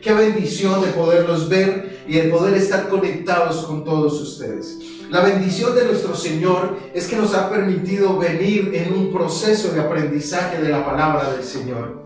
Qué bendición de poderlos ver y de poder estar conectados con todos ustedes. La bendición de nuestro Señor es que nos ha permitido venir en un proceso de aprendizaje de la palabra del Señor.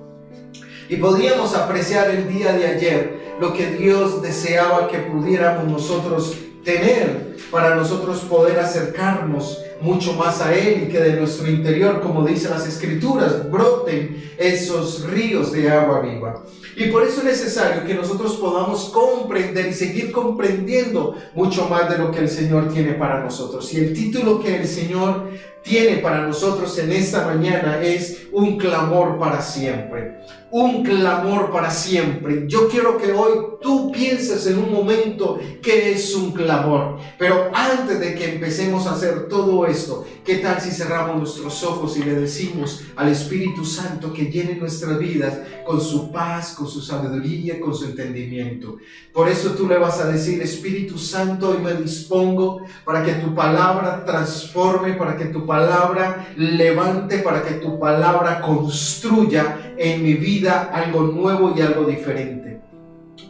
Y podíamos apreciar el día de ayer lo que Dios deseaba que pudiéramos nosotros tener para nosotros poder acercarnos mucho más a Él y que de nuestro interior, como dicen las Escrituras, broten esos ríos de agua viva. Y por eso es necesario que nosotros podamos comprender y seguir comprendiendo mucho más de lo que el Señor tiene para nosotros. Y el título que el Señor tiene para nosotros en esta mañana es un clamor para siempre. Un clamor para siempre. Yo quiero que hoy tú pienses en un momento qué es un clamor. Pero antes de que empecemos a hacer todo esto, ¿qué tal si cerramos nuestros ojos y le decimos al Espíritu Santo que llene nuestras vidas con su paz, con su sabiduría, con su entendimiento? Por eso tú le vas a decir: Espíritu Santo, hoy me dispongo para que tu palabra transforme, para que tu palabra levante, para que tu palabra construya en mi vida algo nuevo y algo diferente.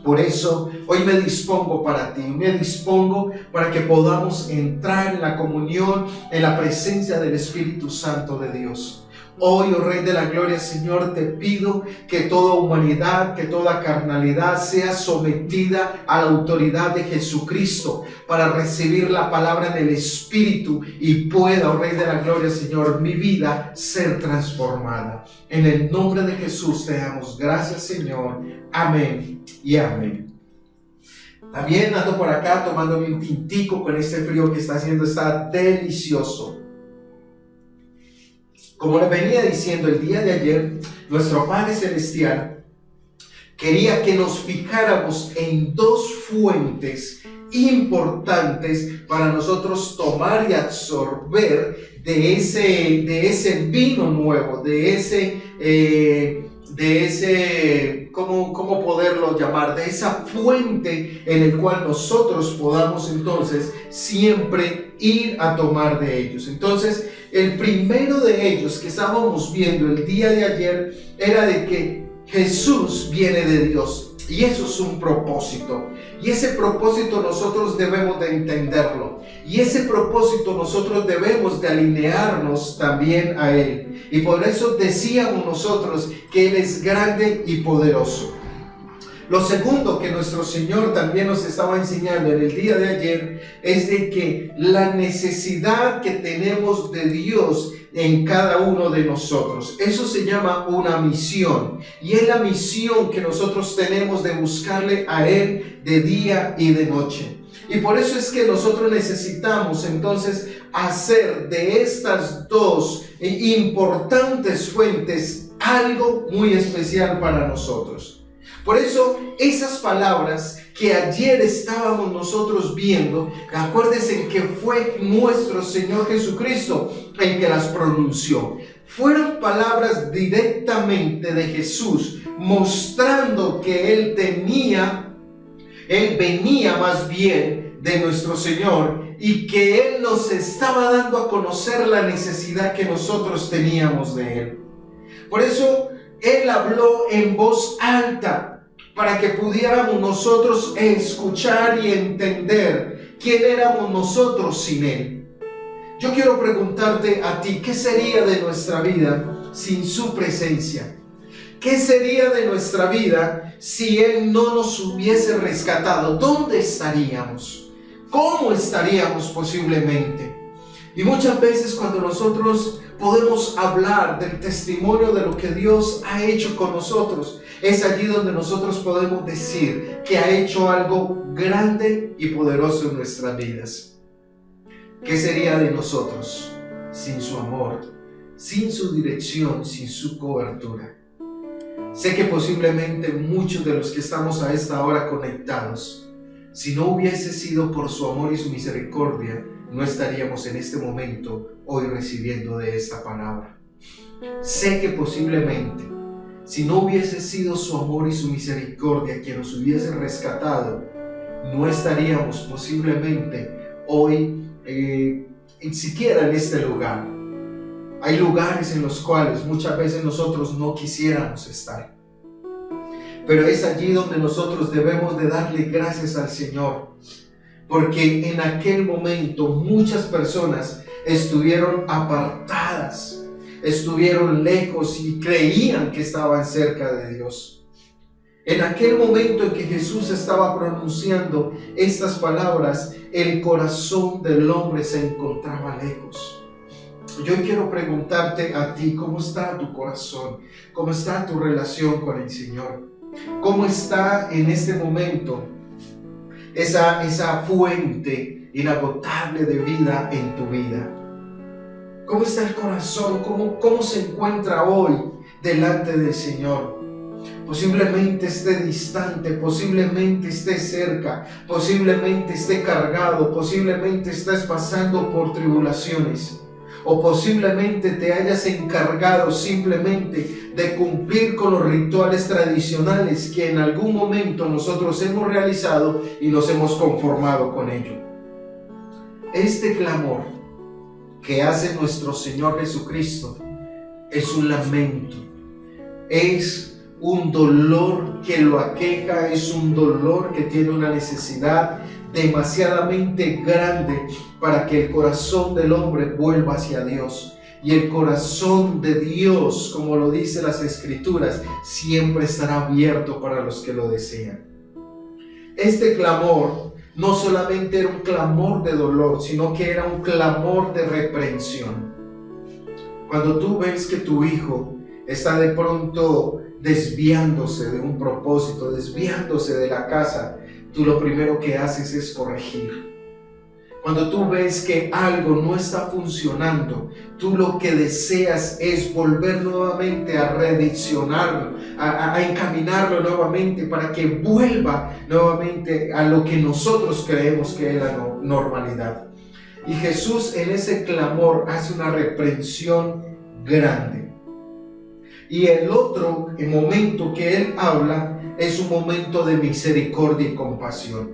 Por eso hoy me dispongo para ti, me dispongo para que podamos entrar en la comunión, en la presencia del Espíritu Santo de Dios. Hoy, oh Rey de la Gloria, Señor, te pido que toda humanidad, que toda carnalidad sea sometida a la autoridad de Jesucristo para recibir la palabra en el Espíritu y pueda, oh Rey de la Gloria, Señor, mi vida ser transformada. En el nombre de Jesús te damos gracias, Señor. Amén y amén. También ando por acá tomándome un tintico con este frío que está haciendo, está delicioso. Como les venía diciendo el día de ayer, nuestro Padre Celestial quería que nos fijáramos en dos fuentes importantes para nosotros tomar y absorber de ese vino nuevo, de ese ¿cómo poderlo llamar? De esa fuente en el cual nosotros podamos entonces siempre ir a tomar de ellos. Entonces, el primero de ellos que estábamos viendo el día de ayer era de que Jesús viene de Dios. Y eso es un propósito. Y ese propósito nosotros debemos de entenderlo. Y ese propósito nosotros debemos de alinearnos también a Él. Y por eso decíamos nosotros que Él es grande y poderoso. Lo segundo que nuestro Señor también nos estaba enseñando en el día de ayer es de que la necesidad que tenemos de Dios en cada uno de nosotros, eso se llama una misión, y es la misión que nosotros tenemos de buscarle a Él de día y de noche. Y por eso es que nosotros necesitamos entonces hacer de estas dos importantes fuentes algo muy especial para nosotros. Por eso esas palabras que ayer estábamos nosotros viendo, acuérdense que fue nuestro Señor Jesucristo el que las pronunció. Fueron palabras directamente de Jesús, mostrando que Él venía más bien de nuestro Señor y que Él nos estaba dando a conocer la necesidad que nosotros teníamos de Él. Por eso Él habló en voz alta, para que pudiéramos nosotros escuchar y entender quién éramos nosotros sin Él. Yo quiero preguntarte a ti, ¿qué sería de nuestra vida sin su presencia? ¿Qué sería de nuestra vida si Él no nos hubiese rescatado? ¿Dónde estaríamos? ¿Cómo estaríamos posiblemente? Y muchas veces cuando nosotros podemos hablar del testimonio de lo que Dios ha hecho con nosotros, es allí donde nosotros podemos decir que ha hecho algo grande y poderoso en nuestras vidas. ¿Qué sería de nosotros sin su amor, sin su dirección, sin su cobertura? Sé que posiblemente muchos de los que estamos a esta hora conectados, si no hubiese sido por su amor y su misericordia, no estaríamos en este momento hoy recibiendo de esta palabra. Sé que posiblemente, si no hubiese sido su amor y su misericordia quien nos hubiese rescatado, no estaríamos posiblemente hoy ni siquiera en este lugar. Hay lugares en los cuales muchas veces nosotros no quisiéramos estar. Pero es allí donde nosotros debemos de darle gracias al Señor, porque en aquel momento muchas personas estuvieron apartadas, estuvieron lejos y creían que estaban cerca de Dios. En aquel momento en que Jesús estaba pronunciando estas palabras, el corazón del hombre se encontraba lejos. Yo quiero preguntarte a ti, ¿cómo está tu corazón? ¿Cómo está tu relación con el Señor? ¿Cómo está en este momento esa fuente inagotable de vida en tu vida? ¿Cómo está el corazón? ¿Cómo se encuentra hoy delante del Señor? Posiblemente esté distante, posiblemente esté cerca, posiblemente esté cargado, posiblemente estés pasando por tribulaciones, o posiblemente te hayas encargado simplemente de cumplir con los rituales tradicionales que en algún momento nosotros hemos realizado y nos hemos conformado con ello. Este clamor que hace nuestro Señor Jesucristo es un lamento, es un dolor que lo aqueja, es un dolor que tiene una necesidad demasiadamente grande para que el corazón del hombre vuelva hacia Dios. Y el corazón de Dios, como lo dice las Escrituras, siempre estará abierto para los que lo desean. Este clamor no solamente era un clamor de dolor, sino que era un clamor de reprensión. Cuando tú ves que tu hijo está de pronto desviándose de un propósito, desviándose de la casa, tú lo primero que haces es corregir. Cuando tú ves que algo no está funcionando, tú lo que deseas es volver nuevamente a redireccionarlo, a encaminarlo nuevamente para que vuelva nuevamente a lo que nosotros creemos que era normalidad. Y Jesús en ese clamor hace una reprensión grande. Y el otro momento que Él habla es un momento de misericordia y compasión.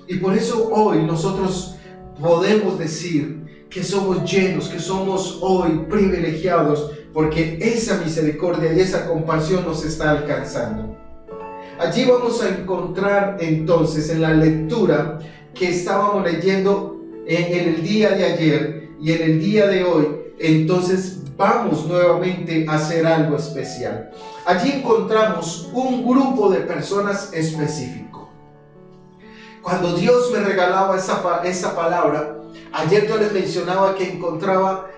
Y por eso hoy nosotros podemos decir que somos llenos, que somos hoy privilegiados, porque esa misericordia y esa compasión nos está alcanzando. Allí vamos a encontrar entonces en la lectura que estábamos leyendo en el día de ayer y en el día de hoy, entonces vamos nuevamente a hacer algo especial. Allí encontramos un grupo de personas específico. Cuando Dios me regalaba esa palabra, ayer yo les mencionaba que encontraba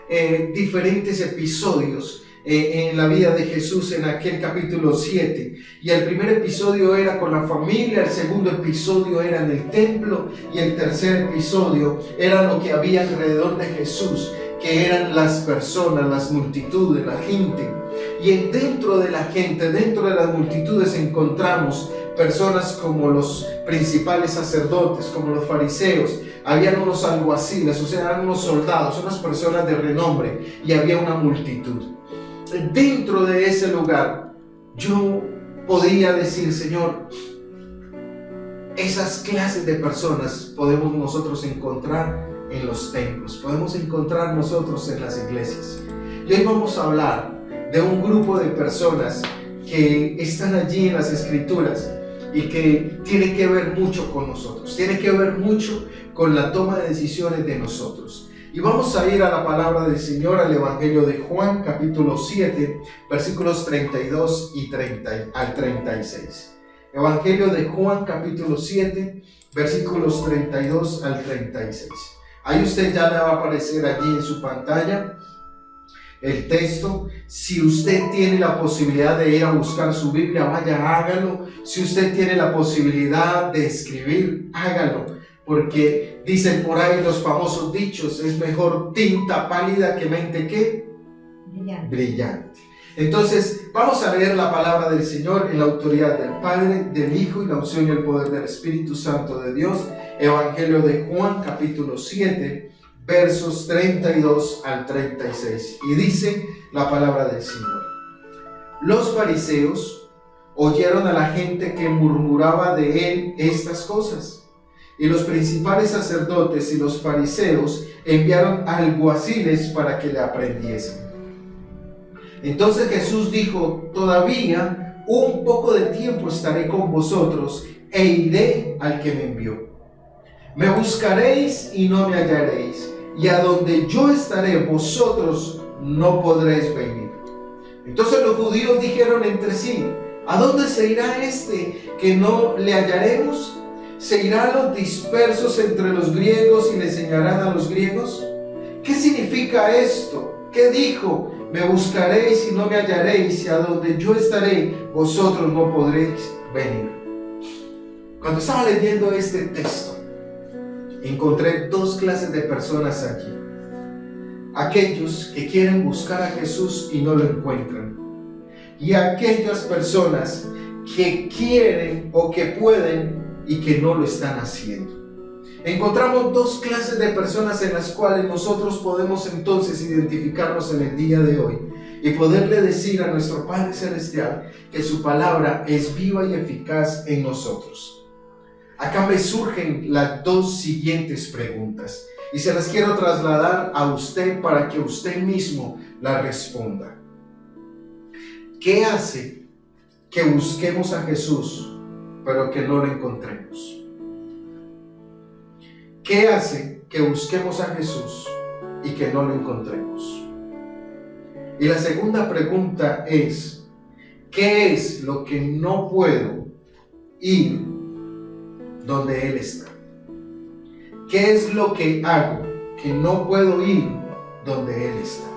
diferentes episodios en la vida de Jesús en aquel capítulo 7. Y el primer episodio era con la familia, el segundo episodio era en el templo y el tercer episodio era lo que había alrededor de Jesús, que eran las personas, las multitudes, la gente. Y dentro de la gente, dentro de las multitudes encontramos personas como los principales sacerdotes, como los fariseos. Habían unos alguaciles, o sea, eran unos soldados, unas personas de renombre, y había una multitud. Dentro de ese lugar yo podía decir, Señor, esas clases de personas podemos nosotros encontrar en los templos, podemos encontrar nosotros en las iglesias. Y hoy vamos a hablar de un grupo de personas que están allí en las Escrituras y que tiene que ver mucho con nosotros, tiene que ver mucho con la toma de decisiones de nosotros. Y vamos a ir a la palabra del Señor, al Evangelio de Juan, capítulo 7, versículos 32 al 36. Evangelio de Juan, capítulo 7, versículos 32 al 36. Ahí usted ya le va a aparecer allí en su pantalla el texto. Si usted tiene la posibilidad de ir a buscar su Biblia, vaya, hágalo. Si usted tiene la posibilidad de escribir, hágalo. Porque dicen por ahí los famosos dichos, es mejor tinta pálida que mente ¿qué? Brillante. Entonces, vamos a leer la palabra del Señor en la autoridad del Padre, del Hijo y la unción y el poder del Espíritu Santo de Dios. Evangelio de Juan, capítulo 7, versos 32 al 36. Y dice la palabra del Señor: Los fariseos oyeron a la gente que murmuraba de él estas cosas. Y los principales sacerdotes y los fariseos enviaron alguaciles para que le aprendiesen. Entonces Jesús dijo: todavía un poco de tiempo estaré con vosotros e iré al que me envió. Me buscaréis y no me hallaréis, y a donde yo estaré vosotros no podréis venir. Entonces los judíos dijeron entre sí: ¿a dónde se irá este que no le hallaremos? ¿Se irá a los dispersos entre los griegos y le enseñarán a los griegos? ¿Qué significa esto? ¿Qué dijo? Me buscaréis y no me hallaréis, y a donde yo estaré vosotros no podréis venir. Cuando estaba leyendo este texto, encontré dos clases de personas aquí. Aquellos que quieren buscar a Jesús y no lo encuentran, y aquellas personas que quieren o que pueden y que no lo están haciendo. Encontramos dos clases de personas en las cuales nosotros podemos entonces identificarnos en el día de hoy y poderle decir a nuestro Padre Celestial que su palabra es viva y eficaz en nosotros. Acá me surgen las dos siguientes preguntas y se las quiero trasladar a usted para que usted mismo las responda. ¿Qué hace que busquemos a Jesús pero que no lo encontremos? ¿Qué hace que busquemos a Jesús y que no lo encontremos? Y la segunda pregunta es: ¿qué es lo que no puedo ir donde Él está? ¿Qué es lo que hago que no puedo ir donde Él está?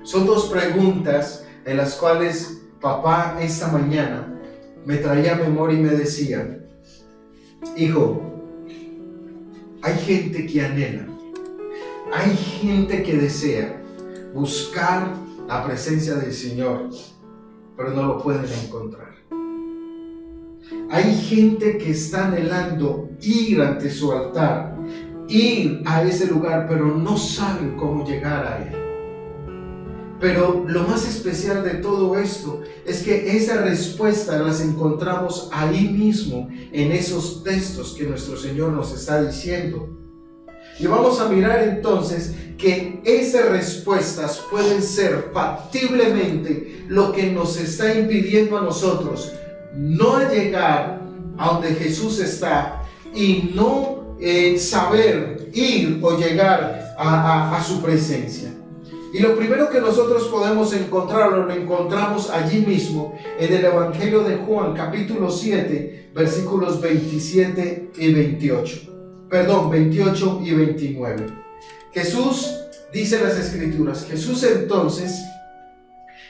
Son dos preguntas en las cuales papá esta mañana me traía a memoria y me decía: hijo, hay gente que anhela, hay gente que desea buscar la presencia del Señor, pero no lo pueden encontrar. Hay gente que está anhelando ir ante su altar, ir a ese lugar, pero no saben cómo llegar a Él. Pero lo más especial de todo esto es que esa respuesta las encontramos ahí mismo, en esos textos que nuestro Señor nos está diciendo. Y vamos a mirar entonces que esas respuestas pueden ser factiblemente lo que nos está impidiendo a nosotros no llegar a donde Jesús está y no saber ir o llegar a su presencia. Y lo primero que nosotros podemos encontrar, lo encontramos allí mismo en el Evangelio de Juan, capítulo 7, versículos 27 y 28. Perdón, 28 y 29. Jesús, dice las Escrituras, Jesús entonces,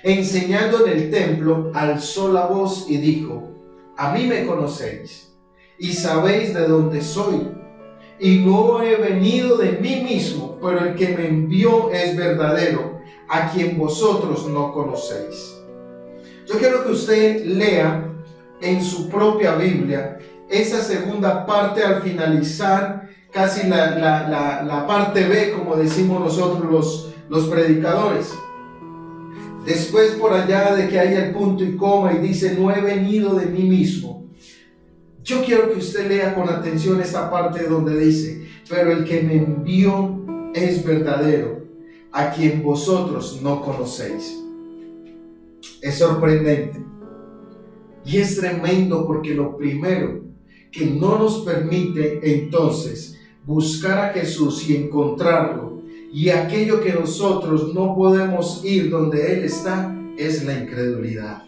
enseñando en el templo, alzó la voz y dijo: a mí me conocéis y sabéis de dónde soy. Y no he venido de mí mismo, pero el que me envió es verdadero, a quien vosotros no conocéis. Yo quiero que usted lea en su propia Biblia esa segunda parte al finalizar, casi la parte B, como decimos nosotros los predicadores. Después por allá de que haya el punto y coma y dice: no he venido de mí mismo. Yo quiero que usted lea con atención esta parte donde dice: pero el que me envió es verdadero, a quien vosotros no conocéis. Es sorprendente y es tremendo, porque lo primero que no nos permite entonces buscar a Jesús y encontrarlo, y aquello que nosotros no podemos ir donde Él está, es la incredulidad.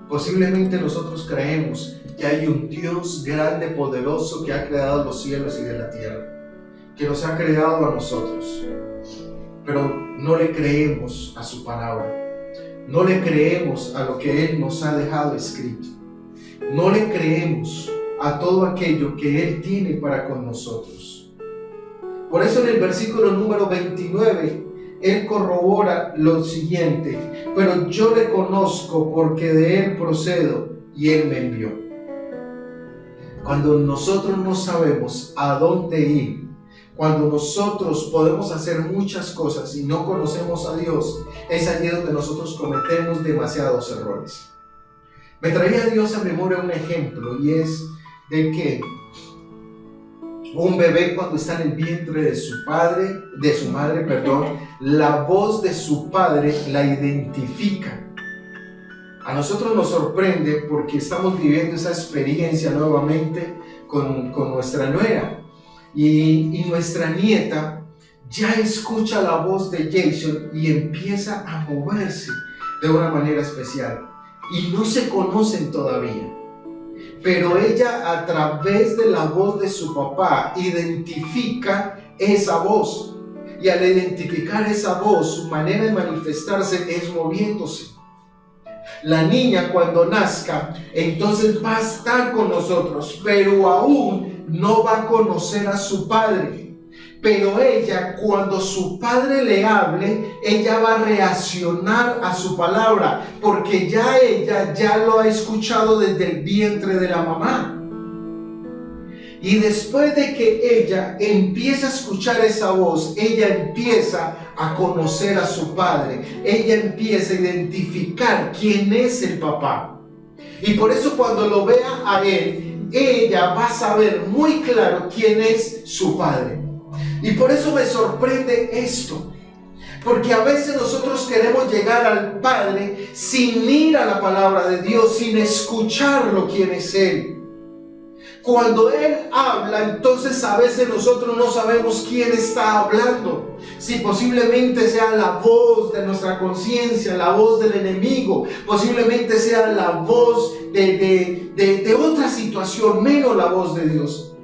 Posiblemente nosotros creemos que hay un Dios grande, poderoso, que ha creado los cielos y de la tierra, que nos ha creado a nosotros, pero no le creemos a su palabra, no le creemos a lo que Él nos ha dejado escrito, no le creemos a todo aquello que Él tiene para con nosotros. Por eso en el versículo número 29, Él corrobora lo siguiente: pero yo le conozco porque de Él procedo y Él me envió. Cuando nosotros no sabemos a dónde ir, cuando nosotros podemos hacer muchas cosas y no conocemos a Dios, es allí donde nosotros cometemos demasiados errores. Me traía Dios a memoria un ejemplo, y es de que un bebé, cuando está en el vientre de su madre, la voz de su padre la identifica. A nosotros nos sorprende porque estamos viviendo esa experiencia nuevamente con nuestra nuera. Y nuestra nieta ya escucha la voz de Jason y empieza a moverse de una manera especial. Y no se conocen todavía. Pero ella, a través de la voz de su papá, identifica esa voz. Y al identificar esa voz, su manera de manifestarse es moviéndose. La niña, cuando nazca, entonces va a estar con nosotros, pero aún no va a conocer a su padre. Pero ella, cuando su padre le hable, ella va a reaccionar a su palabra, porque ella ya lo ha escuchado desde el vientre de la mamá. Y después de que ella empieza a escuchar esa voz, ella empieza a conocer a su padre. Ella empieza a identificar quién es el papá. Y por eso cuando lo vea a él, ella va a saber muy claro quién es su padre. Y por eso me sorprende esto. Porque a veces nosotros queremos llegar al Padre sin ir a la palabra de Dios, sin escucharlo quién es Él. Cuando Él habla, entonces a veces nosotros no sabemos quién está hablando. Si posiblemente sea la voz de nuestra conciencia, la voz del enemigo, posiblemente sea la voz de otra situación, menos la voz de Dios.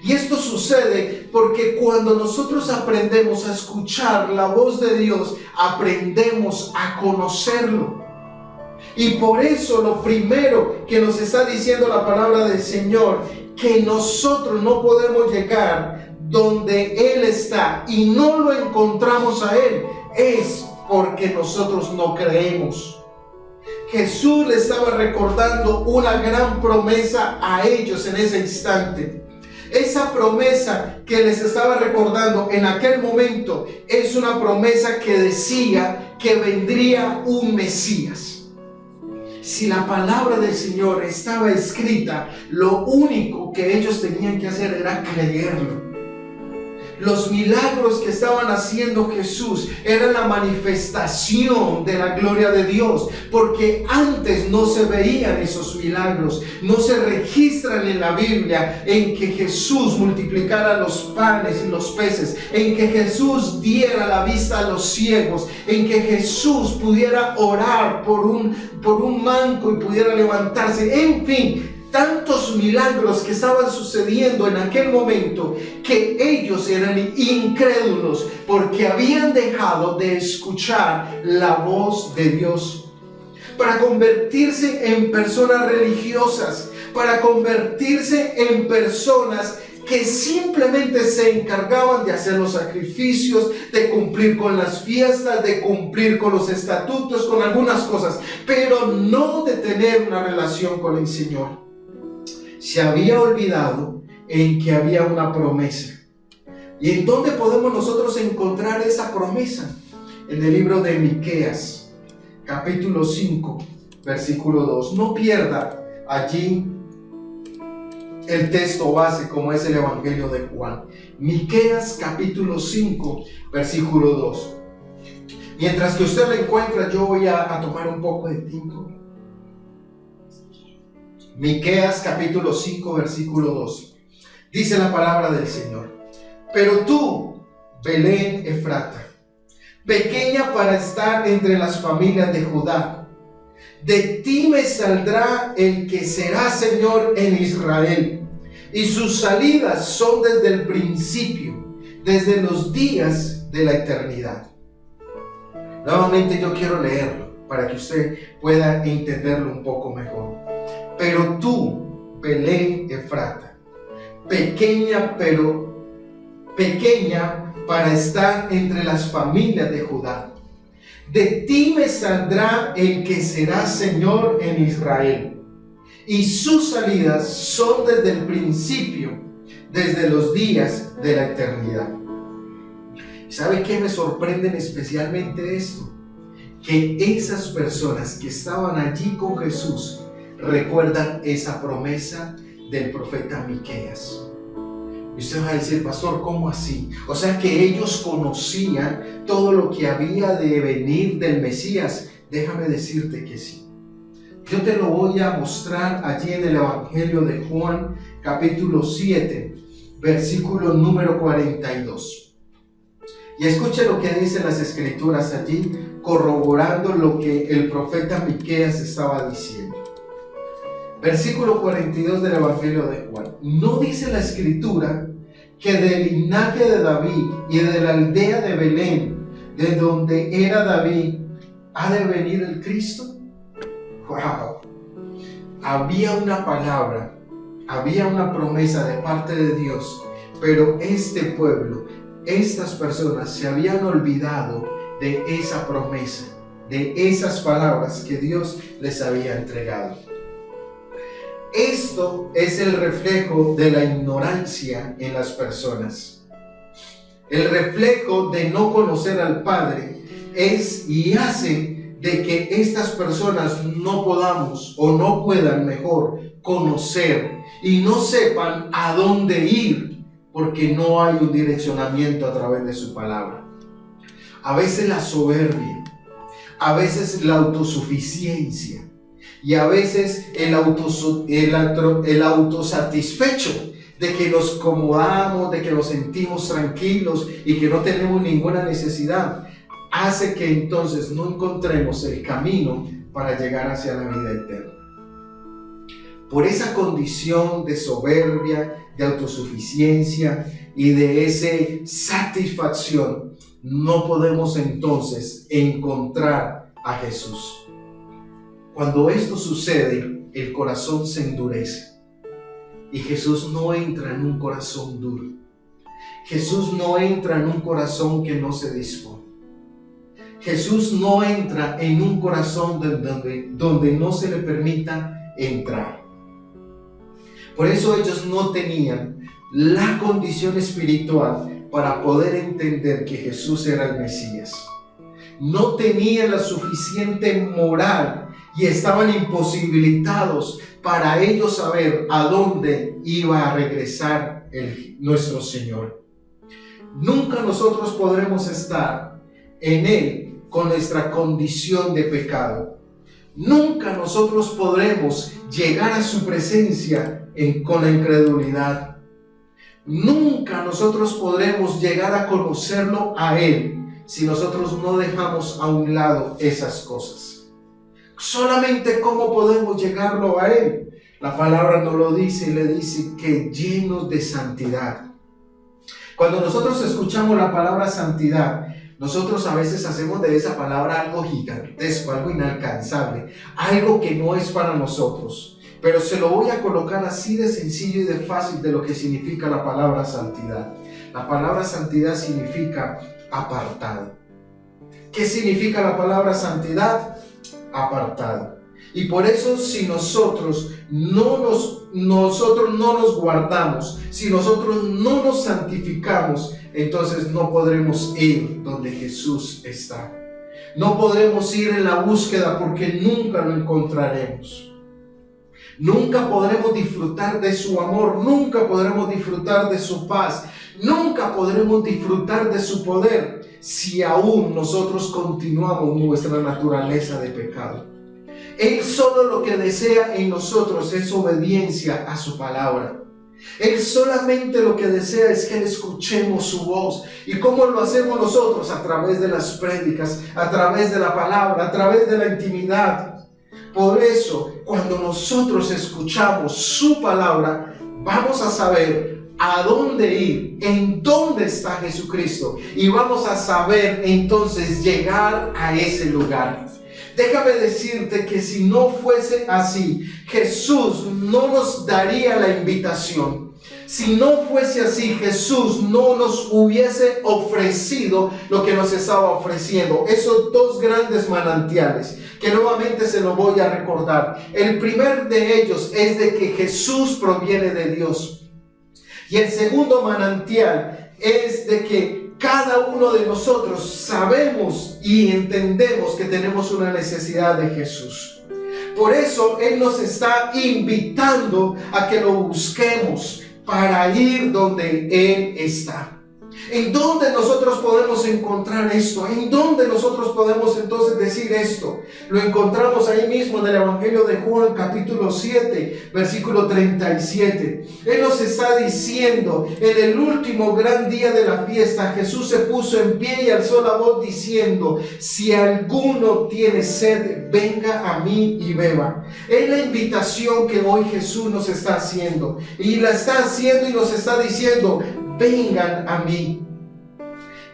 Y esto sucede porque cuando nosotros aprendemos a escuchar la voz de Dios, aprendemos a conocerlo. Y por eso lo primero que nos está diciendo la palabra del Señor, que nosotros no podemos llegar donde Él está y no lo encontramos a Él, es porque nosotros no creemos. Jesús le estaba recordando una gran promesa a ellos en ese instante. Esa promesa que les estaba recordando en aquel momento es una promesa que decía que vendría un Mesías. Si la palabra del Señor estaba escrita, lo único que ellos tenían que hacer era creerlo. Los milagros que estaban haciendo Jesús eran la manifestación de la gloria de Dios, porque antes no se veían esos milagros, no se registran en la Biblia en que Jesús multiplicara los panes y los peces, en que Jesús diera la vista a los ciegos, en que Jesús pudiera orar por un manco y pudiera levantarse, en fin. Tantos milagros que estaban sucediendo en aquel momento que ellos eran incrédulos porque habían dejado de escuchar la voz de Dios. Para convertirse en personas religiosas, para convertirse en personas que simplemente se encargaban de hacer los sacrificios, de cumplir con las fiestas, de cumplir con los estatutos, con algunas cosas, pero no de tener una relación con el Señor. Se había olvidado en que había una promesa. ¿Y en dónde podemos nosotros encontrar esa promesa? En el libro de Miqueas, capítulo 5, versículo 2. No pierda allí el texto base como es el Evangelio de Juan. Miqueas, capítulo 5, versículo 2. Mientras que usted lo encuentra, yo voy a tomar un poco de tiempo. Miqueas capítulo 5 versículo 2. Dice la palabra del Señor: pero tú, Belén Efrata, pequeña para estar entre las familias de Judá, de ti me saldrá el que será Señor en Israel, y sus salidas son desde el principio, desde los días de la eternidad. Nuevamente yo quiero leerlo para que usted pueda entenderlo un poco mejor. Pero tú, Belén Efrata, pequeña para estar entre las familias de Judá, de ti me saldrá el que será Señor en Israel, y sus salidas son desde el principio, desde los días de la eternidad. ¿Sabe qué me sorprende especialmente esto? Que esas personas que estaban allí con Jesús recuerdan esa promesa del profeta Miqueas. Y usted va a decir: pastor, ¿cómo así? O sea que ellos conocían todo lo que había de venir del Mesías. Déjame decirte que sí. Yo te lo voy a mostrar allí en el Evangelio de Juan, capítulo 7, versículo número 42. Y escuche lo que dicen las Escrituras allí, corroborando lo que el profeta Miqueas estaba diciendo. Versículo 42 del Evangelio de Juan. ¿No dice la Escritura que del linaje de David y de la aldea de Belén, de donde era David, ha de venir el Cristo? ¡Wow! Había una palabra, había una promesa de parte de Dios, pero este pueblo, estas personas se habían olvidado de esa promesa, de esas palabras que Dios les había entregado. Esto es el reflejo de la ignorancia en las personas. El reflejo de no conocer al Padre es y hace de que estas personas no podamos o no puedan mejor conocer y no sepan a dónde ir, porque no hay un direccionamiento a través de su palabra. A veces la soberbia, a veces la autosuficiencia y a veces el autosatisfecho de que nos acomodamos, de que nos sentimos tranquilos y que no tenemos ninguna necesidad, hace que entonces no encontremos el camino para llegar hacia la vida eterna. Por esa condición de soberbia, de autosuficiencia y de esa satisfacción, no podemos entonces encontrar a Jesús. Cuando esto sucede, el corazón se endurece y Jesús no entra en un corazón duro. Jesús no entra en un corazón que no se dispone. Jesús no entra en un corazón donde no se le permita entrar. Por eso ellos no tenían la condición espiritual para poder entender que Jesús era el Mesías. No tenían la suficiente moral y estaban imposibilitados para ellos saber a dónde iba a regresar nuestro Señor. Nunca nosotros podremos estar en Él con nuestra condición de pecado. Nunca nosotros podremos llegar a su presencia con la incredulidad. Nunca nosotros podremos llegar a conocerlo a Él si nosotros no dejamos a un lado esas cosas. Solamente cómo podemos llegarlo a Él. La palabra nos lo dice y le dice que llenos de santidad. Cuando nosotros escuchamos la palabra santidad, nosotros a veces hacemos de esa palabra algo gigantesco, algo inalcanzable, algo que no es para nosotros. Pero se lo voy a colocar así de sencillo y de fácil de lo que significa la palabra santidad. La palabra santidad significa apartado. ¿Qué significa la palabra santidad? Apartado. Y por eso si nosotros no nos guardamos, si nosotros no nos santificamos, entonces no podremos ir donde Jesús está. No podremos ir en la búsqueda porque nunca lo encontraremos. Nunca podremos disfrutar de su amor, nunca podremos disfrutar de su paz, nunca podremos disfrutar de su poder si aún nosotros continuamos nuestra naturaleza de pecado. Él solo lo que desea en nosotros es obediencia a su palabra. Él solamente lo que desea es que escuchemos su voz. ¿Y cómo lo hacemos nosotros? A través de las prédicas, a través de la palabra, a través de la intimidad. Por eso, cuando nosotros escuchamos su palabra, vamos a saber a dónde ir, en dónde está Jesucristo, y vamos a saber entonces llegar a ese lugar. Déjame decirte que si no fuese así, Jesús no nos daría la invitación. Si no fuese así, Jesús no nos hubiese ofrecido lo que nos estaba ofreciendo. Esos dos grandes manantiales, que nuevamente se lo voy a recordar. El primer de ellos es de que Jesús proviene de Dios. Y el segundo manantial es de que cada uno de nosotros sabemos y entendemos que tenemos una necesidad de Jesús. Por eso Él nos está invitando a que lo busquemos para ir donde Él está. ¿En dónde nosotros podemos encontrar esto? ¿En dónde nosotros podemos entonces decir esto? Lo encontramos ahí mismo en el Evangelio de Juan, capítulo 7, versículo 37. Él nos está diciendo, en el último gran día de la fiesta, Jesús se puso en pie y alzó la voz diciendo: si alguno tiene sed, venga a mí y beba. Es la invitación que hoy Jesús nos está haciendo. Y la está haciendo y nos está diciendo: vengan a mí.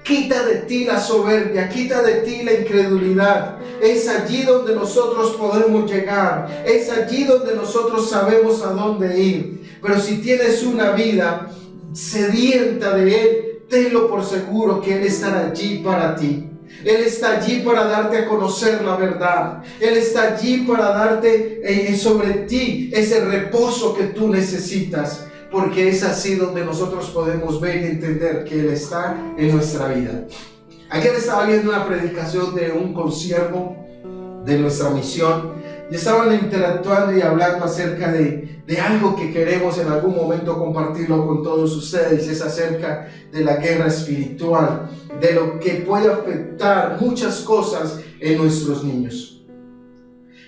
Quita de ti la soberbia, quita de ti la incredulidad. Es allí donde nosotros podemos llegar. Es allí donde nosotros sabemos a dónde ir. Pero si tienes una vida sedienta de Él, tenlo por seguro que Él estará allí para ti. Él está allí para darte a conocer la verdad. Él está allí para darte sobre ti ese reposo que tú necesitas. Porque es así donde nosotros podemos ver y entender que Él está en nuestra vida. Ayer estaba viendo una predicación de un consiervo de nuestra misión y estaban interactuando y hablando acerca de algo que queremos en algún momento compartirlo con todos ustedes. Es acerca de la guerra espiritual, de lo que puede afectar muchas cosas en nuestros niños.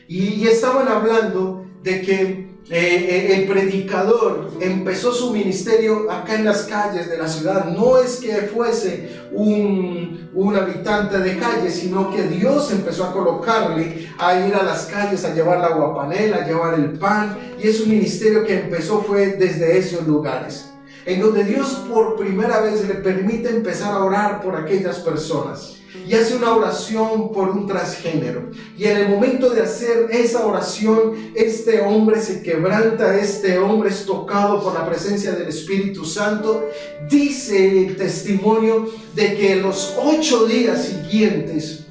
Y estaban hablando de que el predicador empezó su ministerio acá en las calles de la ciudad. No es que fuese un habitante de calle, sino que Dios empezó a colocarle a ir a las calles a llevar la aguapanela, a llevar el pan, y es un ministerio que empezó fue desde esos lugares, en donde Dios por primera vez le permite empezar a orar por aquellas personas. Y hace una oración por un transgénero. Y en el momento de hacer esa oración, este hombre se quebranta, este hombre es tocado por la presencia del Espíritu Santo. Dice el testimonio de que en los 8 días siguientes,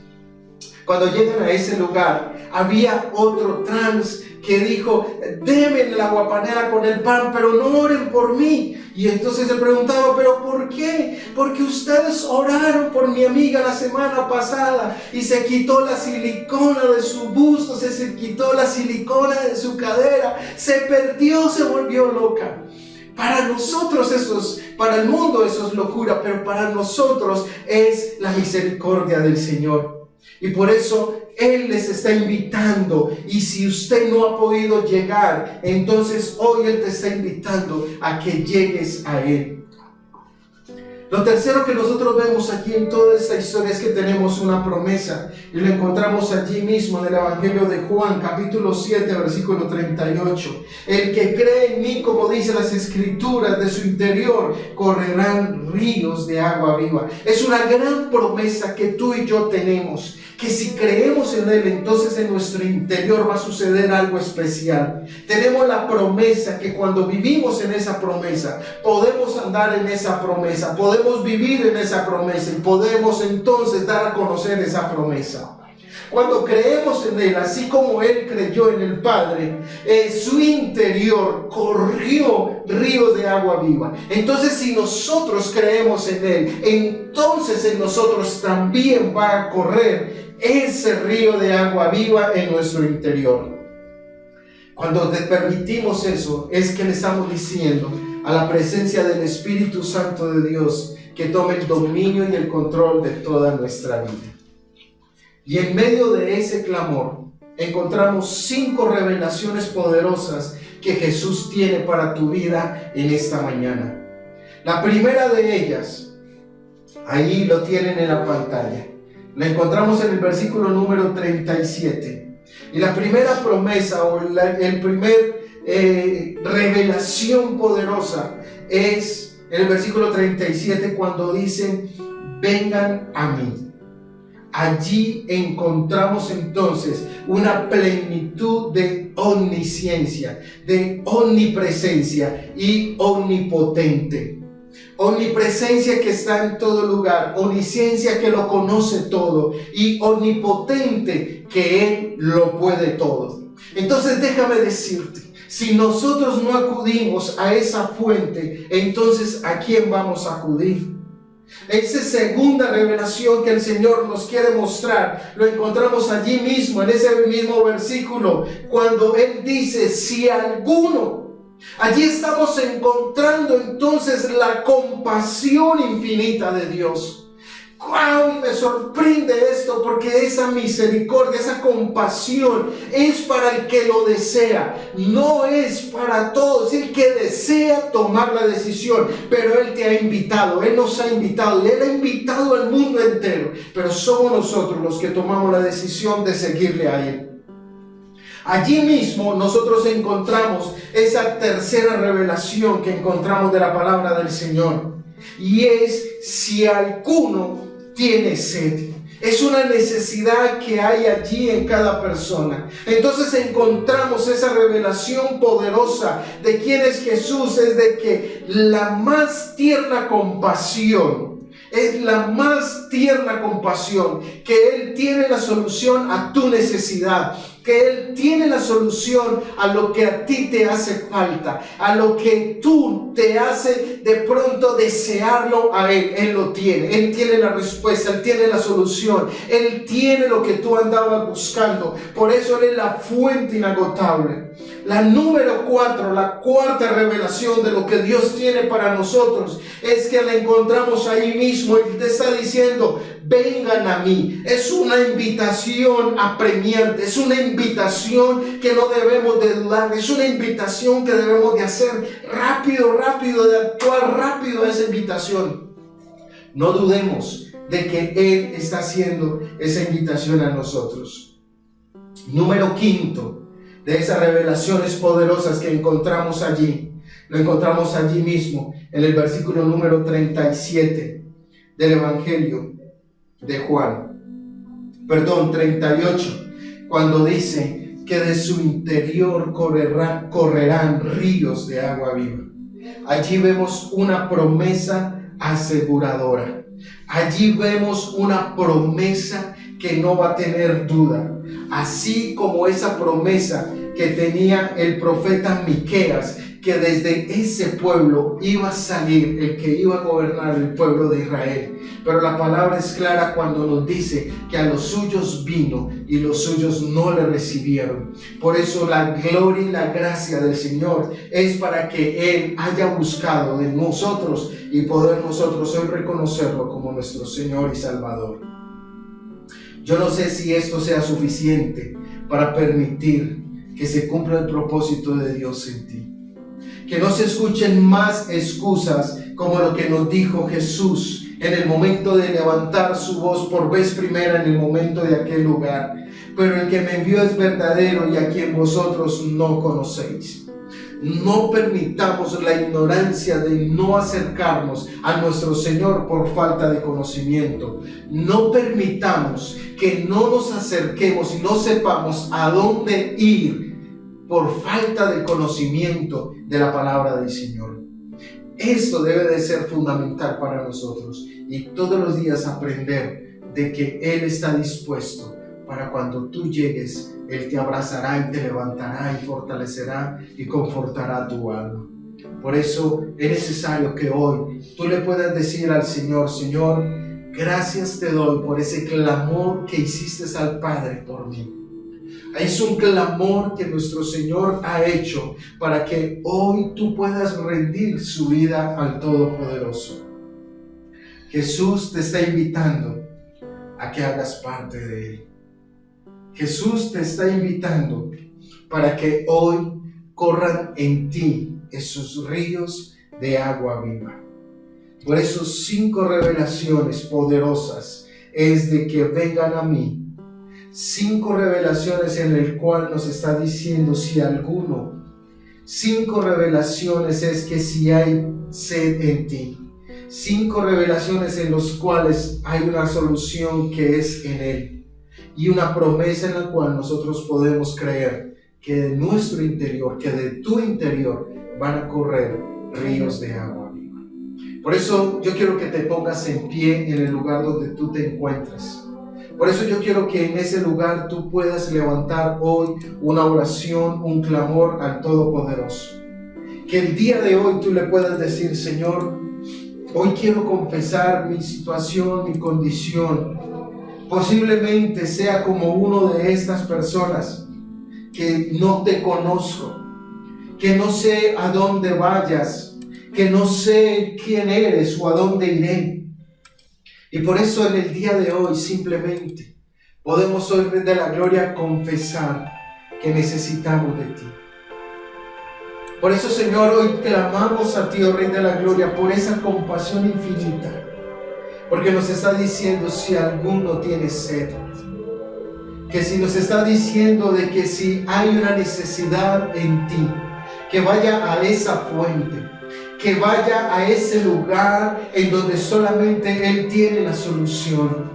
cuando llegan a ese lugar, había otro trans que dijo: denme la aguapanela con el pan, pero no oren por mí. Y entonces se preguntaba: ¿pero por qué? Porque ustedes oraron por mi amiga la semana pasada y se quitó la silicona de su busto, se quitó la silicona de su cadera, se perdió, se volvió loca. Para nosotros para el mundo eso es locura, pero para nosotros es la misericordia del Señor. Y por eso Él les está invitando. Y si usted no ha podido llegar, entonces hoy Él te está invitando a que llegues a Él. Lo tercero que nosotros vemos aquí en toda esta historia es que tenemos una promesa. Y lo encontramos allí mismo en el Evangelio de Juan, capítulo 7, versículo 38. El que cree en mí, como dice las Escrituras, de su interior correrán ríos de agua viva. Es una gran promesa que tú y yo tenemos. Que si creemos en Él, entonces en nuestro interior va a suceder algo especial. Tenemos la promesa que cuando vivimos en esa promesa, podemos andar en esa promesa, podemos vivir en esa promesa y podemos entonces dar a conocer esa promesa. Cuando creemos en Él, así como Él creyó en el Padre, en su interior corrió ríos de agua viva. Entonces, si nosotros creemos en Él, entonces en nosotros también va a correr ese río de agua viva en nuestro interior. Cuando te permitimos eso, es que le estamos diciendo a la presencia del Espíritu Santo de Dios que tome el dominio y el control de toda nuestra vida. Y en medio de ese clamor, encontramos 5 revelaciones poderosas que Jesús tiene para tu vida en esta mañana. La primera de ellas, ahí lo tienen en la pantalla. La encontramos en el versículo número 37. Y la primera promesa o el primer revelación poderosa es en el versículo 37 cuando dicen: vengan a mí. Allí encontramos entonces una plenitud de omnisciencia, de omnipresencia y omnipotente. Omnipresencia que está en todo lugar, omnisciencia que lo conoce todo y omnipotente que Él lo puede todo. Entonces déjame decirte, si nosotros no acudimos a esa fuente, entonces ¿a quién vamos a acudir? Esa segunda revelación que el Señor nos quiere mostrar, lo encontramos allí mismo, en ese mismo versículo, cuando Él dice: si alguno Allí estamos encontrando entonces la compasión infinita de Dios. ¡Wow! Me sorprende esto, porque esa misericordia, esa compasión es para el que lo desea, no es para todos. El que desea tomar la decisión, pero Él te ha invitado, Él nos ha invitado y Él ha invitado al mundo entero, pero somos nosotros los que tomamos la decisión de seguirle a Él. Allí mismo nosotros encontramos esa tercera revelación que encontramos de la palabra del Señor, y es: si alguno tiene sed. Es una necesidad que hay allí en cada persona. Entonces encontramos esa revelación poderosa de quién es Jesús, es de que la más tierna compasión, es la más tierna compasión, que Él tiene la solución a tu necesidad, que Él tiene la solución a lo que a ti te hace falta, a lo que tú te hace de pronto desearlo a Él. Él lo tiene, Él tiene la respuesta, Él tiene la solución, Él tiene lo que tú andabas buscando. Por eso Él es la fuente inagotable. La número 4, la cuarta revelación de lo que Dios tiene para nosotros, es que la encontramos ahí mismo. Él te está diciendo: vengan a mí. Es una invitación apremiante, es una invitación que no debemos de dudar, es una invitación que debemos de hacer rápido, de actuar rápido a esa invitación. No dudemos de que Él está haciendo esa invitación a nosotros. Número 5 de esas revelaciones poderosas que encontramos allí, lo encontramos allí mismo en el versículo número 37 del Evangelio de Juan, 38, cuando dice que de su interior correrán ríos de agua viva. Allí vemos una promesa aseguradora. Allí vemos una promesa que no va a tener duda, así como esa promesa que tenía el profeta Miqueas, que desde ese pueblo iba a salir el que iba a gobernar el pueblo de Israel. Pero la palabra es clara cuando nos dice que a los suyos vino y los suyos no le recibieron. Por eso la gloria y la gracia del Señor es para que Él haya buscado de nosotros y poder nosotros hoy reconocerlo como nuestro Señor y Salvador. Yo no sé si esto sea suficiente para permitir que se cumpla el propósito de Dios en ti. Que no se escuchen más excusas como lo que nos dijo Jesús en el momento de levantar su voz por vez primera en el momento de aquel lugar. Pero el que me envió es verdadero y a quien vosotros no conocéis. No permitamos la ignorancia de no acercarnos a nuestro Señor por falta de conocimiento. No permitamos que no nos acerquemos y no sepamos a dónde ir por falta de conocimiento de la palabra del Señor. Esto debe de ser fundamental para nosotros y todos los días aprender de que Él está dispuesto para cuando tú llegues. Él te abrazará y te levantará y fortalecerá y confortará tu alma. Por eso es necesario que hoy tú le puedas decir al Señor: Señor, gracias te doy por ese clamor que hiciste al Padre por mí. Es un clamor que nuestro Señor ha hecho para que hoy tú puedas rendir su vida al Todopoderoso. Jesús te está invitando a que hagas parte de Él. Jesús te está invitando para que hoy corran en ti esos ríos de agua viva. Por eso 5 revelaciones poderosas es de que vengan a mí. 5 revelaciones en el cual nos está diciendo si alguno. 5 revelaciones es que si hay sed en ti. 5 revelaciones en los cuales hay una solución que es en Él. Y una promesa en la cual nosotros podemos creer que de nuestro interior, que de tu interior van a correr ríos de agua viva. Por eso yo quiero que te pongas en pie en el lugar donde tú te encuentres. Por eso yo quiero que en ese lugar tú puedas levantar hoy una oración, un clamor al Todopoderoso. Que el día de hoy tú le puedas decir: Señor, hoy quiero confesar mi situación, mi condición. Posiblemente sea como uno de estas personas que no te conozco, que no sé a dónde vayas, que no sé quién eres o a dónde iré. Y por eso en el día de hoy simplemente podemos hoy, Rey de la Gloria, confesar que necesitamos de ti. Por eso, Señor, hoy clamamos a ti, oh Rey de la Gloria, por esa compasión infinita. Porque nos está diciendo si alguno tiene sed. Que si nos está diciendo de que si hay una necesidad en ti, que vaya a esa fuente, que vaya a ese lugar en donde solamente Él tiene la solución.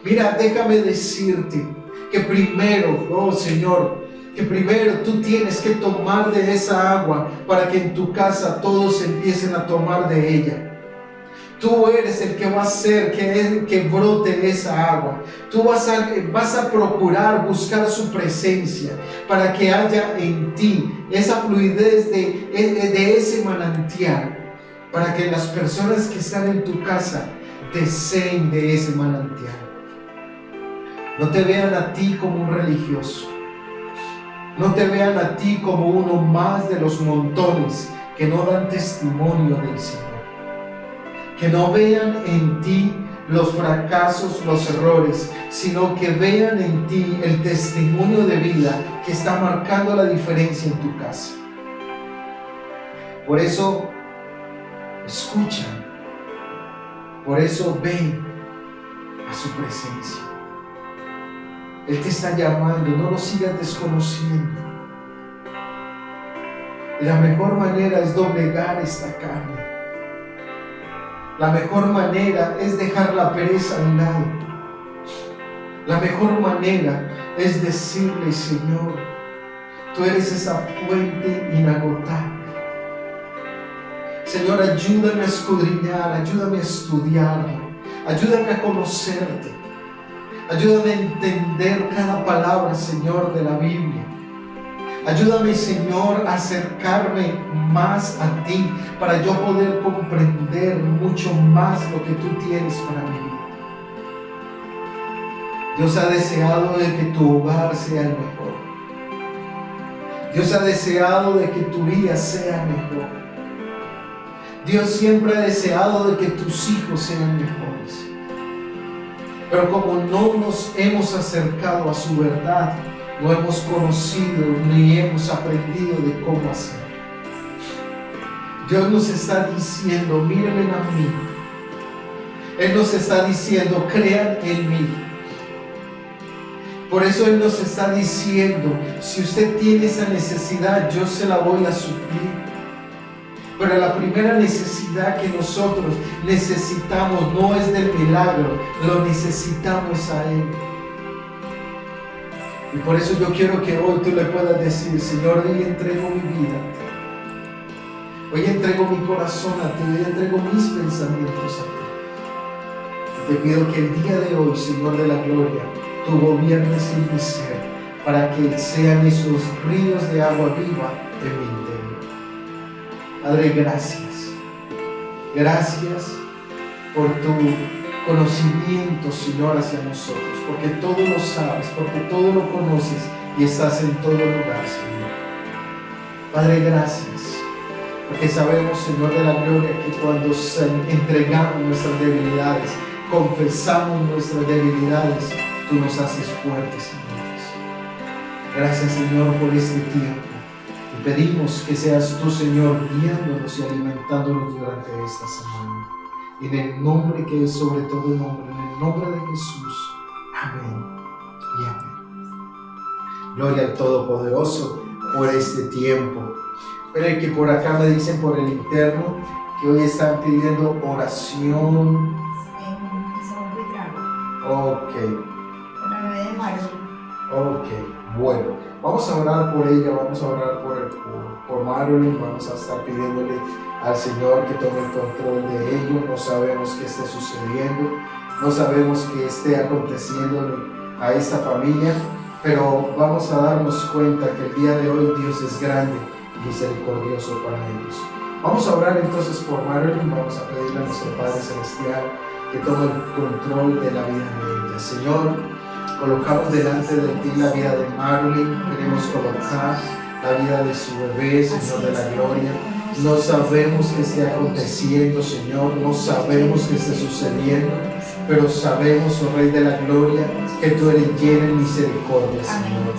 Mira, déjame decirte que primero, oh Señor, que primero tú tienes que tomar de esa agua para que en tu casa todos empiecen a tomar de ella. Tú eres el que va a hacer que brote esa agua. Tú vas a procurar buscar su presencia para que haya en ti esa fluidez de ese manantial, para que las personas que están en tu casa deseen de ese manantial. No te vean a ti como un religioso. No te vean a ti como uno más de los montones que no dan testimonio del Señor. Que no vean en ti los fracasos, los errores, sino que vean en ti el testimonio de vida que está marcando la diferencia en tu casa. Por eso, escuchan. Por eso ven a su presencia. Él te está llamando, no lo sigas desconociendo. Y la mejor manera es doblegar esta carne. La mejor manera es dejar la pereza a un lado. La mejor manera es decirle: Señor, tú eres esa fuente inagotable. Señor, ayúdame a escudriñar, ayúdame a estudiar, ayúdame a conocerte. Ayúdame a entender cada palabra, Señor, de la Biblia. Ayúdame, Señor, a acercarme más a ti para yo poder comprender mucho más lo que tú tienes para mí. Dios ha deseado de que tu hogar sea el mejor. Dios ha deseado de que tu vida sea mejor. Dios siempre ha deseado de que tus hijos sean mejores. Pero como no nos hemos acercado a su verdad, no hemos conocido ni hemos aprendido de cómo hacer. Dios nos está diciendo: mírenme a mí. Él nos está diciendo: crean en mí. Por eso Él nos está diciendo: si usted tiene esa necesidad, yo se la voy a suplir. Pero la primera necesidad que nosotros necesitamos no es del milagro, lo necesitamos a Él. Y por eso yo quiero que hoy tú le puedas decir: Señor, hoy entrego mi vida a ti. Hoy entrego mi corazón a ti, hoy entrego mis pensamientos a ti. Y te pido que el día de hoy, Señor de la gloria, tú gobiernes en mi ser, para que sean esos ríos de agua viva en mi interior. Padre, gracias. Gracias por tu conocimiento, Señor, hacia nosotros, porque todo lo sabes, porque todo lo conoces y estás en todo lugar, Señor. Padre, gracias, porque sabemos, Señor de la gloria, que cuando entregamos nuestras debilidades, confesamos nuestras debilidades, tú nos haces fuertes, Señor. Gracias, Señor, por este tiempo. Y pedimos que seas tú, Señor, guiándonos y alimentándonos durante esta semana. En el nombre que es sobre todo el nombre, en el nombre de Jesús. Amén y amén. Gloria al Todopoderoso por este tiempo. Pero que por acá me dicen por el interno que hoy están pidiendo oración. Ok. Ok, bueno. Vamos a orar por ella, vamos a orar por Marilyn, vamos a estar pidiéndole al Señor que tome el control de ello. No sabemos qué esté sucediendo, no sabemos qué esté aconteciendo a esta familia, pero vamos a darnos cuenta que el día de hoy Dios es grande y misericordioso para ellos. Vamos a orar entonces por Marilyn, vamos a pedirle a nuestro Padre Celestial que tome el control de la vida de ella. Señor, colocamos delante de ti la vida de Marilyn, queremos colocar la vida de su bebé, Señor de la gloria. No sabemos qué esté aconteciendo, Señor, no sabemos qué esté sucediendo, pero sabemos, oh Rey de la gloria, que tú eres lleno de misericordia, Señor.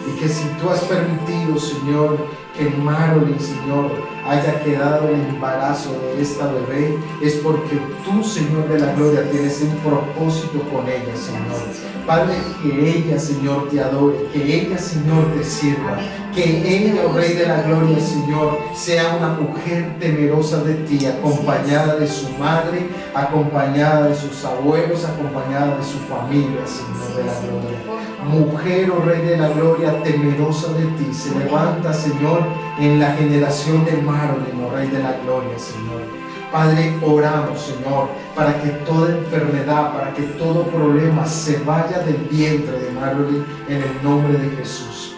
Y que si tú has permitido, Señor, que Marolyn, Señor, haya quedado en el embarazo de esta bebé, es porque tú, Señor de la gloria, tienes un propósito con ella, Señor. Padre, que ella, Señor, te adore, que ella, Señor, te sirva, que ella, oh Rey de la gloria, Señor, sea una mujer temerosa de ti, acompañada de su madre, acompañada de sus abuelos, acompañada de su familia, Señor de la gloria. Mujer, oh Rey de la gloria, temerosa de ti, se levanta, Señor, en la generación de Marolyn, oh Rey de la gloria, Señor. Padre, oramos, Señor, para que toda enfermedad, para que todo problema se vaya del vientre de Marolyn en el nombre de Jesús.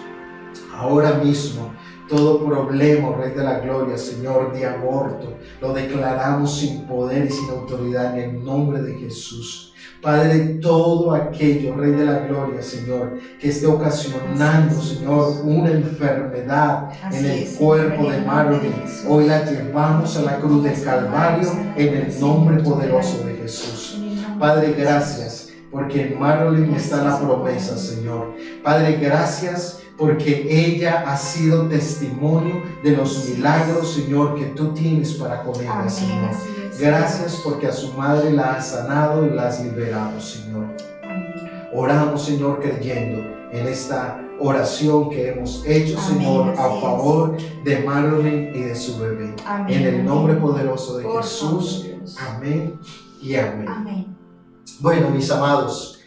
Ahora mismo, todo problema, oh Rey de la gloria, Señor, de aborto, lo declaramos sin poder y sin autoridad en el nombre de Jesús. Padre, todo aquello, Rey de la gloria, Señor, que esté ocasionando, Señor, una enfermedad en el cuerpo de Marolyn, hoy la llevamos a la cruz del Calvario en el nombre poderoso de Jesús. Padre, gracias, porque en Marolyn está la promesa, Señor. Padre, gracias porque ella ha sido testimonio de los milagros, Señor, que tú tienes para con ella, Señor. Gracias porque a su madre la has sanado y la has liberado, Señor. Oramos, Señor, creyendo en esta oración que hemos hecho, Señor, a favor de Marolyn y de su bebé. En el nombre poderoso de Jesús. Amén y amén. Bueno, mis amados,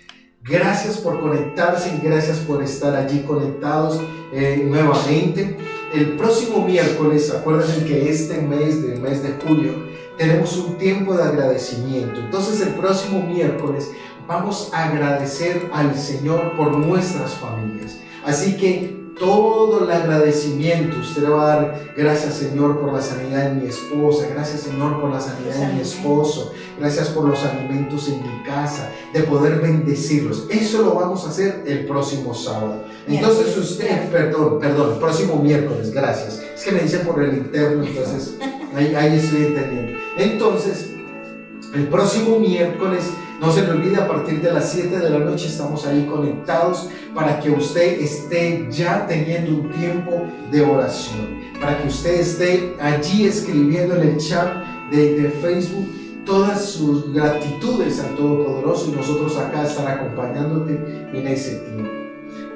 gracias por conectarse y gracias por estar allí conectados nuevamente. El próximo miércoles, acuérdense que este mes, del mes de julio, tenemos un tiempo de agradecimiento. Entonces el próximo miércoles vamos a agradecer al Señor por nuestras familias. Así que todo el agradecimiento, usted le va a dar gracias, Señor, por la sanidad de mi esposa, gracias, Señor, por la sanidad de mi esposo, gracias por los alimentos en mi casa, de poder bendecirlos. Eso lo vamos a hacer el próximo sábado. Entonces usted, perdón, el próximo miércoles, gracias. Es que me dice por el interno, entonces ahí estoy entendiendo. Entonces, el próximo miércoles, no se le olvide, a partir de las 7 de la noche estamos ahí conectados para que usted esté ya teniendo un tiempo de oración, para que usted esté allí escribiendo en el chat de Facebook todas sus gratitudes al Todopoderoso y nosotros acá estar acompañándote en ese tiempo.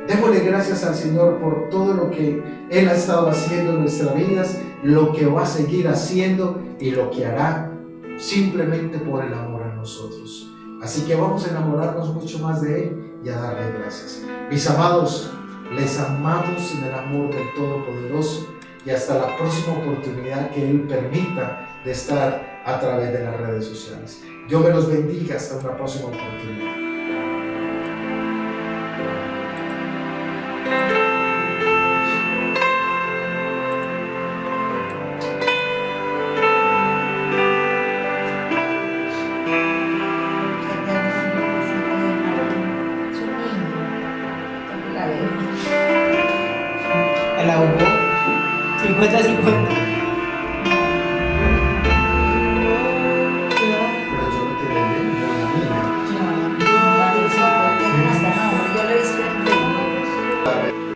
Démosle gracias al Señor por todo lo que Él ha estado haciendo en nuestras vidas, lo que va a seguir haciendo y lo que hará simplemente por el amor a nosotros. Así que vamos a enamorarnos mucho más de Él y a darle gracias. Mis amados, les amamos en el amor del Todopoderoso y hasta la próxima oportunidad que Él permita de estar a través de las redes sociales. Dios me los bendiga hasta una próxima oportunidad. La jugó 50-50.